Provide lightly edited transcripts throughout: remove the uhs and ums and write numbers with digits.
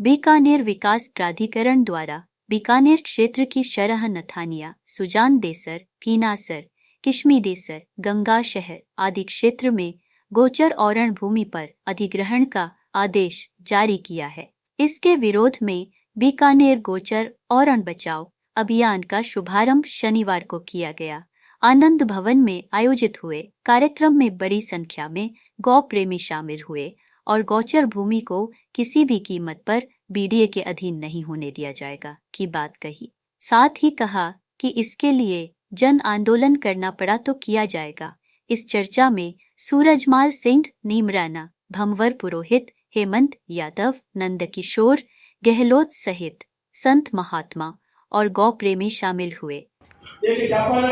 बीकानेर विकास प्राधिकरण द्वारा बीकानेर क्षेत्र की शरह नथानिया, सुजान देसर, कीनासर, किशमी देसर, गंगा शहर आदि क्षेत्र में गोचर औरण भूमि पर अधिग्रहण का आदेश जारी किया है। इसके विरोध में बीकानेर गोचर औरण बचाओ अभियान का शुभारंभ शनिवार को किया गया। आनंद भवन में आयोजित हुए कार्यक्रम में बड़ी संख्या में गौ प्रेमी शामिल हुए और गोचर भूमि को किसी भी कीमत पर बीडीए के अधीन नहीं होने दिया जाएगा की बात कही। साथ ही कहा कि इसके लिए जन आंदोलन करना पड़ा तो किया जाएगा। इस चर्चा में सूरजमाल सिंह नीमराना, भंवर पुरोहित, हेमंत यादव, नंदकिशोर गहलोत सहित संत महात्मा और गौ प्रेमी शामिल हुए। एक ज्ञापन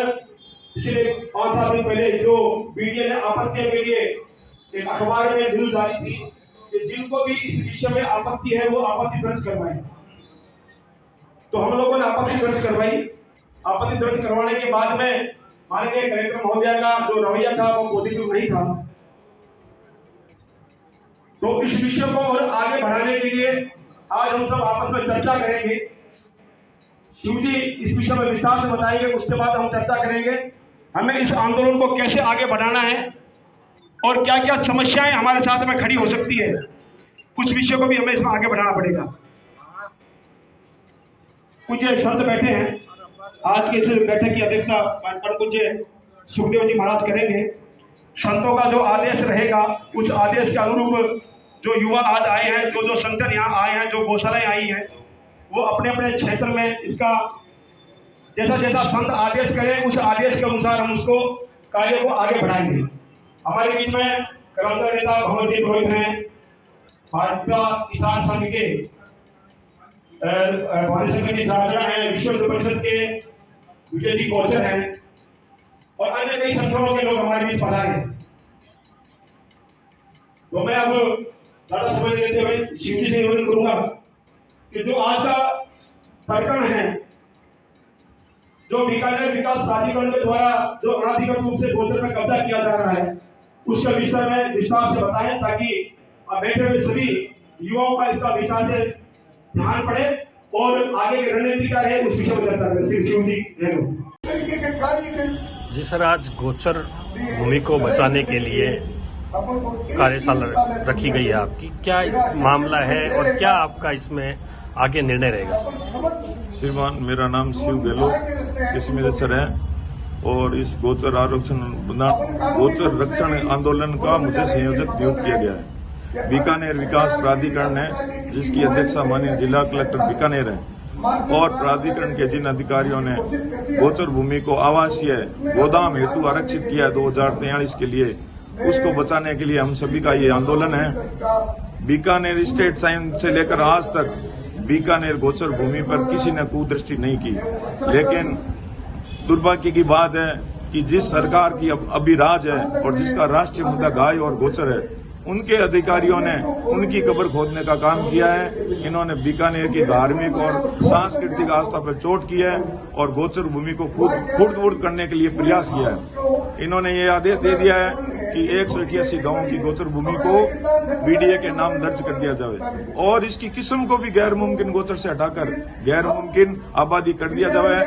पिछले 5 साल पहले जो बीडीए ने आपत्ति के लिए एक अखबार में न्यूज आई थी कि जिनको भी इस विषय में आपत्ति है वो आपत्ति दर्ज करवाएं। तो हम लोगों ने आपत्ति दर्ज करवाई। आपत्ति दर्ज करवाने के बाद में माननीय कलेक्टर महोदय का जो रवैया था वो पॉजिटिव नहीं था। तो इस विषय को और आगे बढ़ाने के लिए आज हम सब आपस में चर्चा करेंगे। शिव जी इस विषय में विस्तार से बताएंगे, उसके बाद हम चर्चा करेंगे हमें इस आंदोलन को कैसे आगे बढ़ाना है और क्या क्या समस्याएं हमारे साथ में खड़ी हो सकती है। कुछ विषयों को भी हमें इसमें आगे बढ़ाना पड़ेगा। कुछ संत बैठे हैं, आज के इस बैठक की अध्यक्षता परम पूज्य सुखदेव जी महाराज करेंगे। संतों का जो आदेश रहेगा उस आदेश के अनुरूप जो युवा आज आए हैं, जो संगठन यहाँ आए हैं, जो गौशालाएं आई हैं, वो अपने अपने क्षेत्र में इसका जैसा जैसा संत आदेश करें उस आदेश के अनुसार हम उसको कार्य को आगे बढ़ाएंगे। हमारे बीच में कर्मचारी नेता भंवर जी पुरोहित हैं, भाजपा किसान संघ के भारत संघ की जागरण है, विश्व हिंदू परिषद के विजय जी गोचर हैं और अन्य कई संगठनों के लोग हमारे बीच पधारे हैं। तो मैं अब ज्यादा समय लेते हुए शिव जी से निवेदन करूंगा कि जो आज का प्रकरण है, जो बीकानेर विकास प्राधिकरण के द्वारा जो अनाधिकृत रूप से गोचर में कब्जा किया जा रहा है, उसके विषय में विस्तार से बताएं ताकि बैठे हुए सभी युवाओं का इसका विस्तार से ध्यान पड़े और आगे की रणनीति क्या है उस विषय में चर्चा करें। शिव जी। जी सर, आज गोचर भूमि को बचाने के लिए कार्यशाला रखी गई है आपकी, क्या मामला है और क्या आपका इसमें आगे निर्णय रहेगा? श्रीमान, मेरा नाम शिव गहलोत किशमी सर है और इस गोचर रक्षण आंदोलन का मुझे संयोजक नियुक्त किया गया है। बीकानेर विकास प्राधिकरण है जिसकी अध्यक्षा माननीय जिला कलेक्टर बीकानेर है और प्राधिकरण के जिन अधिकारियों ने गोचर भूमि को आवासीय गोदाम हेतु आरक्षित किया है 2043 के लिए, उसको बचाने के लिए हम सभी का ये आंदोलन है। बीकानेर स्टेट साइन से लेकर आज तक बीकानेर गोचर भूमि पर किसी ने कुदृष्टि नहीं की, लेकिन दुर्भाग्य की बात है कि जिस सरकार की अभी राज है और जिसका राष्ट्रीय मुद्दा गाय और गोचर है, उनके अधिकारियों ने उनकी कब्र खोदने का काम किया है। इन्होंने बीकानेर की धार्मिक और सांस्कृतिक आस्था पर चोट की है और गोचर भूमि को खुर्द-बुर्द करने के लिए प्रयास किया है। इन्होंने ये आदेश दे दिया है कि 188 गांवों की गोचर भूमि को बीडीए के नाम दर्ज कर दिया जाए और इसकी किस्म को भी गैर मुमकिन गोचर से हटाकर गैर मुमकिन आबादी कर दिया जाए।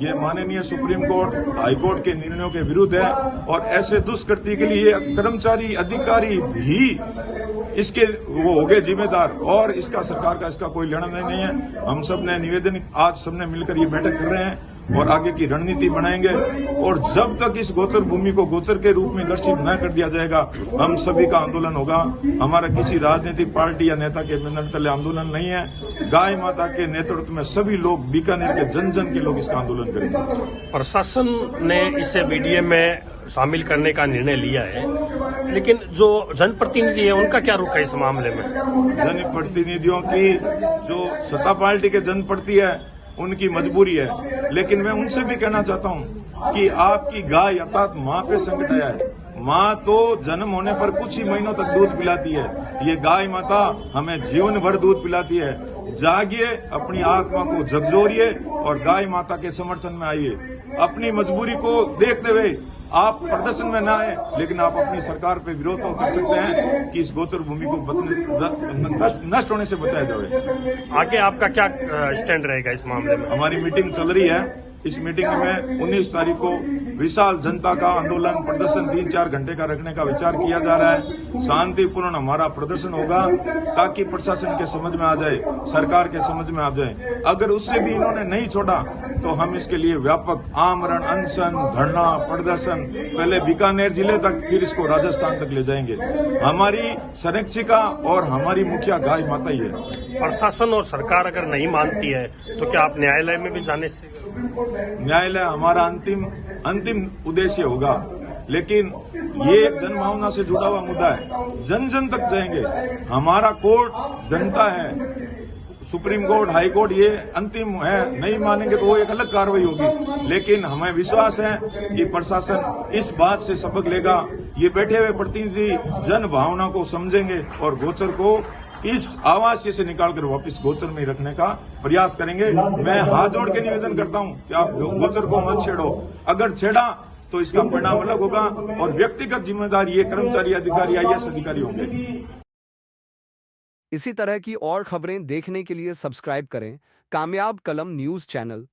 ये माननीय सुप्रीम कोर्ट, हाई कोर्ट के निर्णयों के विरुद्ध है और ऐसे दुष्कृत्य के लिए कर्मचारी अधिकारी भी इसके वो हो गए जिम्मेदार और इसका सरकार का इसका कोई लेना नहीं है। हम सब ने निवेदन आज सबने मिलकर ये बैठक कर रहे हैं और आगे की रणनीति बनाएंगे और जब तक इस गोचर भूमि को गोचर के रूप में लक्षित न कर दिया जाएगा हम सभी का आंदोलन होगा। हमारा किसी राजनीतिक पार्टी या नेता के बैनर तले आंदोलन नहीं है। गाय माता के नेतृत्व में सभी लोग, बीकानेर के जन जन के लोग इसका आंदोलन करेंगे। प्रशासन ने इसे बीडीए में शामिल करने का निर्णय लिया है, लेकिन जो जनप्रतिनिधि है उनका क्या रुख है इस मामले में? जनप्रतिनिधियों की जो सत्ता पार्टी के जनप्रति है उनकी मजबूरी है, लेकिन मैं उनसे भी कहना चाहता हूं कि आपकी गाय अर्थात माँ पे संकट आया है। माँ तो जन्म होने पर कुछ ही महीनों तक दूध पिलाती है, ये गाय माता हमें जीवन भर दूध पिलाती है। जागिए, अपनी आत्मा को झकझोरिए और गाय माता के समर्थन में आइए। अपनी मजबूरी को देखते हुए आप प्रदर्शन में ना आए, लेकिन आप अपनी सरकार पे विरोध तो कर सकते हैं कि इस गोचर भूमि को नष्ट होने से बचाया जाए। आगे आपका क्या स्टैंड रहेगा इस मामले में? हमारी मीटिंग चल रही है। इस मीटिंग में 19 तारीख को विशाल जनता का आंदोलन प्रदर्शन 3-4 घंटे का रखने का विचार किया जा रहा है। शांतिपूर्ण हमारा प्रदर्शन होगा ताकि प्रशासन के समझ में आ जाए, सरकार के समझ में आ जाए। अगर उससे भी इन्होंने नहीं छोड़ा तो हम इसके लिए व्यापक आमरण, अनशन, धरना, प्रदर्शन पहले बीकानेर जिले तक, फिर इसको राजस्थान तक ले जाएंगे। हमारी संरक्षिका और हमारी मुखिया गाय माता ही है। प्रशासन और सरकार अगर नहीं मानती है तो क्या आप न्यायालय में भी जाने से? न्यायालय हमारा अंतिम उद्देश्य होगा, लेकिन ये जनभावना से जुड़ा हुआ मुद्दा है। जन जन तक जाएंगे। हमारा कोर्ट जनता है, सुप्रीम कोर्ट, हाई कोर्ट ये अंतिम है। नहीं मानेंगे तो वो एक अलग कार्रवाई होगी, लेकिन हमें विश्वास है कि प्रशासन इस बात से सबक लेगा। ये बैठे हुए प्रतिनिधि जन भावना को समझेंगे और गोचर को इस आवास से निकालकर वापस गोचर में रखने का प्रयास करेंगे। मैं हाथ जोड़ के निवेदन करता हूं कि आप गोचर को मत छेड़ो। अगर छेड़ा तो इसका परिणाम अलग होगा और व्यक्तिगत जिम्मेदारी ये कर्मचारी, अधिकारी, IAS अधिकारी होंगे। इसी तरह की और खबरें देखने के लिए सब्सक्राइब करें कामयाब कलम न्यूज चैनल।